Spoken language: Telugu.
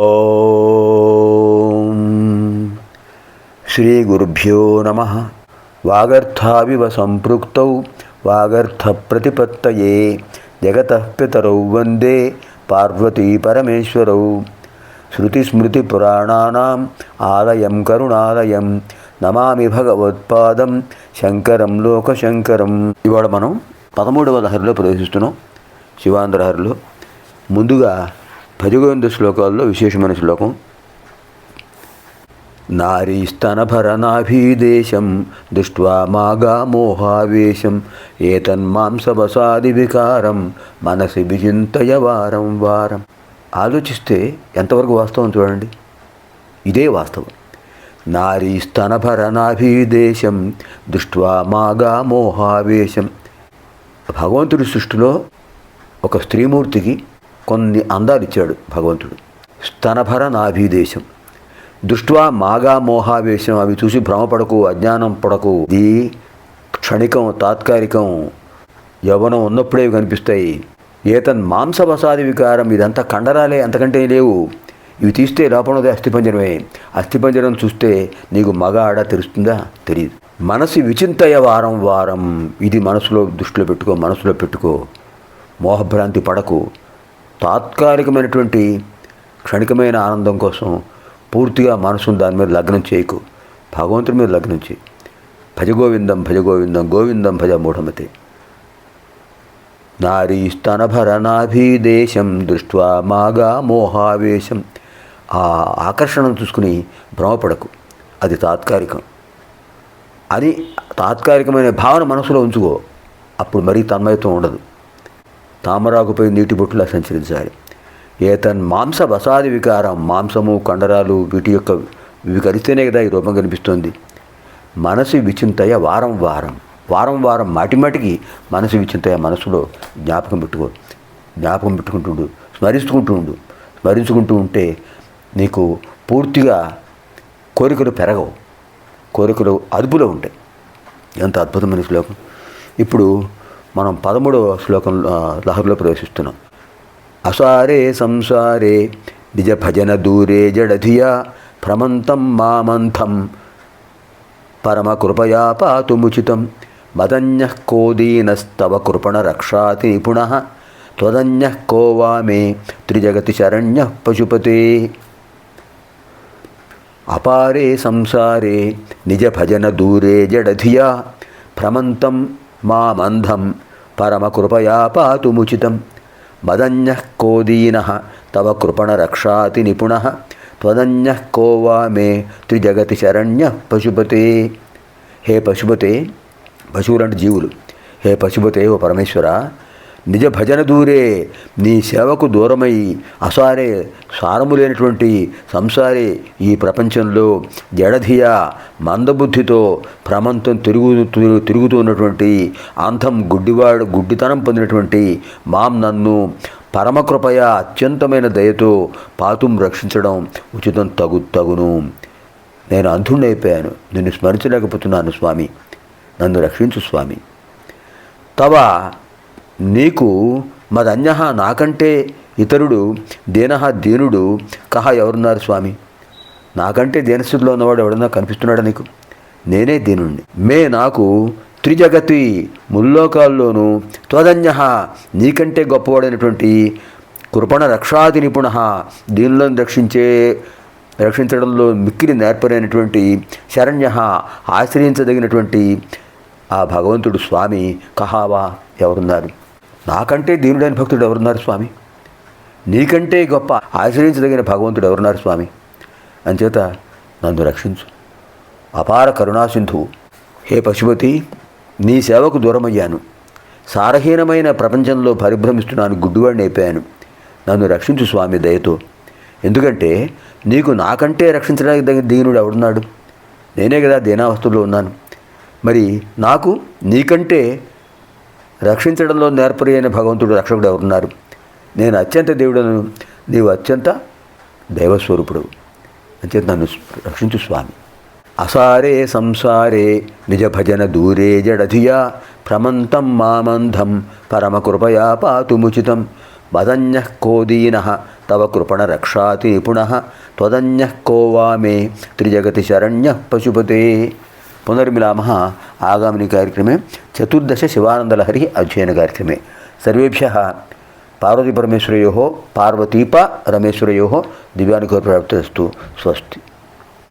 ఓం శ్రీ గురుభ్యో నమః. వాగర్థావివ సంపృక్తౌ వాగర్థ ప్రతిపత్తయే జగతః పితరౌ వందే పార్వతీ పరమేశ్వరౌ. శృతిస్మృతి పురాణానాం ఆలయం కరుణాలయం నమామి భగవత్పాదం శంకరం లోకశంకరం. ఇవాళ మనం 13వ లహరిలో ప్రవేశిస్తున్నాం, శివాంధ్ర లహరిలో. ముందుగా భజగోవింద శ్లోకాల్లో విశేషమైన శ్లోకం. నారీ స్తనభరనాభీదేశం దృష్ట్వా మాగా మోహావేశం ఏతన్మాంసవసాది వికారం మనసి విచింతయ వారం వారం. ఆలోచిస్తే ఎంతవరకు వాస్తవం చూడండి, ఇదే వాస్తవం. నారీ స్తనభరనాభీదేశం దృష్ట్వా మాగా మోహావేశం. భగవంతుడి సృష్టిలో ఒక స్త్రీమూర్తికి కొన్ని అందాలు ఇచ్చాడు భగవంతుడు. స్తనభర నాభీదేశం దృష్ట్వా మాగా మోహావేశం. అవి చూసి భ్రమపడకు, అజ్ఞానం పడకు. ఇది క్షణికం, తాత్కాలికం. యవ్వనం ఉన్నప్పుడే కనిపిస్తాయి. ఏతన్ మాంసవసాది వికారం. ఇదంతా కండరాలే, అంతకంటే లేవు. ఇవి తీస్తే లోపలది అస్థిపంజరమే. అస్థిపంజరం చూస్తే నీకు మగ ఆడ తెలుస్తుందా? తెలియదు. మనసి విచింతయ వారం వారం. ఇది మనసులో దృష్టిలో పెట్టుకో, మనసులో పెట్టుకో. మోహభ్రాంతి పడకు. తాత్కాలికమైనటువంటి క్షణికమైన ఆనందం కోసం పూర్తిగా మనసును దాని మీద లగ్నం చేయకు. భగవంతుడి మీద లగ్నం చేయి. భజగోవిందం భజగోవిందం గోవిందం భజ మూఢమతే. నారీ స్తనభరనాభీదేశం దృష్ట్వా మాగా మోహావేశం. ఆ ఆకర్షణను చూసుకుని భ్రమపడకు, అది తాత్కాలికం అని తాత్కాలికమైన భావన మనసులో ఉంచుకో. అప్పుడు మరీ తన్మయత్వం ఉండదు. తామరాకుపై నీటి బొట్టులా సంచరించాలి. ఏతన్ మాంస వసాది వికారం. మాంసము, కండరాలు వీటి యొక్క ఇవి కలిస్తేనే కదా ఈ రూపం కనిపిస్తుంది. మనసు విచింతయ వారం వారం. వారం వారం మాటిమాటికి మనసు విచింతయ. మనసులో జ్ఞాపకం పెట్టుకుంటుండు, స్మరించుకుంటూ ఉంటే నీకు పూర్తిగా కోరికలు పెరగవు, కోరికలు అదుపులో ఉంటాయి. ఎంత అద్భుతమైన శ్లోకం. ఇప్పుడు మనం 13వ శ్లోకం లహరిలో ప్రవేశిస్తున్నాం. అసారే సంసారే నిజ భజన దూరే జడధియా భ్రమంతం మామంథం పరమ కృపయా పాతుముచితం మదన్యః కోదీనస్తవ కృపణ రక్షాతి నిపుణః త్వదన్యః కో వా మే త్రిజగతి శరణ్యః పశుపతే. అపారే సంసారే నిజ భజన దూరే జడధియా భ్రమంతం మామంధం పరమ కృపయా పాతుముచితం మదన్యః కోదీనః తవ కృపణ రక్షాతి నిపుణః త్వదన్యః కో వా మే త్రిజగతి శరణ్యః పశుపతే. హే పశుపతే, పశువులంటే జీవులు. హే పశుపతే, ఓ పరమేశ్వర, నిజ భజన దూరే, నీ సేవకు దూరమై అసారే సారము లేనటువంటి సంసారే ఈ ప్రపంచంలో జడధియా మందబుద్ధితో భ్రమంతం తిరుగుతున్నటువంటి అంధం గుడ్డితనం పొందినటువంటి నన్ను పరమకృపయ అత్యంతమైన దయతో పాతుం రక్షించడం ఉచితం తగును. నేను అంధుణ్ణైపోయాను, నిన్ను స్మరించలేకపోతున్నాను స్వామి, నన్ను రక్షించు స్వామి. తవ నీకు మదన్యః నాకంటే ఇతరుడు దీనః దీనుడు కహ ఎవరున్నారు స్వామి? నాకంటే దీనస్థితిలో ఉన్నవాడు ఎవడన్నా కనిపిస్తున్నాడా నీకు? నేనే దీనుణ్ణి. మే నాకు త్రిజగతి ముల్లోకాల్లోనూ త్వదన్యః నీకంటే గొప్పవాడైనటువంటి కృపణ రక్షాది నిపుణః దీనిలో రక్షించడంలో మిక్కిలి నేర్పరైనటువంటి శరణ్యః ఆశ్రయించదగినటువంటి ఆ భగవంతుడు స్వామి కహావా ఎవరున్నారు? నాకంటే దీనుడైన భక్తుడు ఎవరున్నారు స్వామి? నీకంటే గొప్ప ఆశ్రయించదగిన భగవంతుడు ఎవరున్నారు స్వామి? అంచేత నన్ను రక్షించు. అపార కరుణాసింధువు. హే పశుపతి, నీ సేవకు దూరమయ్యాను. సారహీనమైన ప్రపంచంలో పరిభ్రమిస్తున్నాను, గుడ్డివాడిని అయిపోయాను. నన్ను రక్షించు స్వామి దయతో. ఎందుకంటే నీకు నాకంటే రక్షించడానికి తగిన దీనుడు ఎవడున్నాడు? నేనే కదా దీనావస్థలో ఉన్నాను. మరి నాకు నీకంటే రక్షించడంలో నేర్పరి అయిన భగవంతుడు రక్షకుడు ఎవరున్నారు? నేను అత్యంత దేవుడను, నీవు అత్యంత దైవస్వరూపుడు. అంచేత నన్ను రక్షించు స్వామి. అసారే సంసారే నిజ భజన దూరే జడధియా భ్రమంతం మామంధం పరమకృపయా పాతుముచితం మదన్యః కోదీనః తవ కృపణ రక్షాతి పునః త్వదన్యః కో వా మే త్రిజగతి శరణ్యః పశుపతే. పునర్మిలామः आगामिनि कार्यक्रमे. चतुर्दश शिवानन्दलहरी अध्ययनकार्यक्रमे. सर्वेभ्यः पार्वतीपरमेश्वरयोः पार्वतीप रमेश्वरयोः दिव्यानुग्रहप्राप्तिरस्तु. स्वस्ति.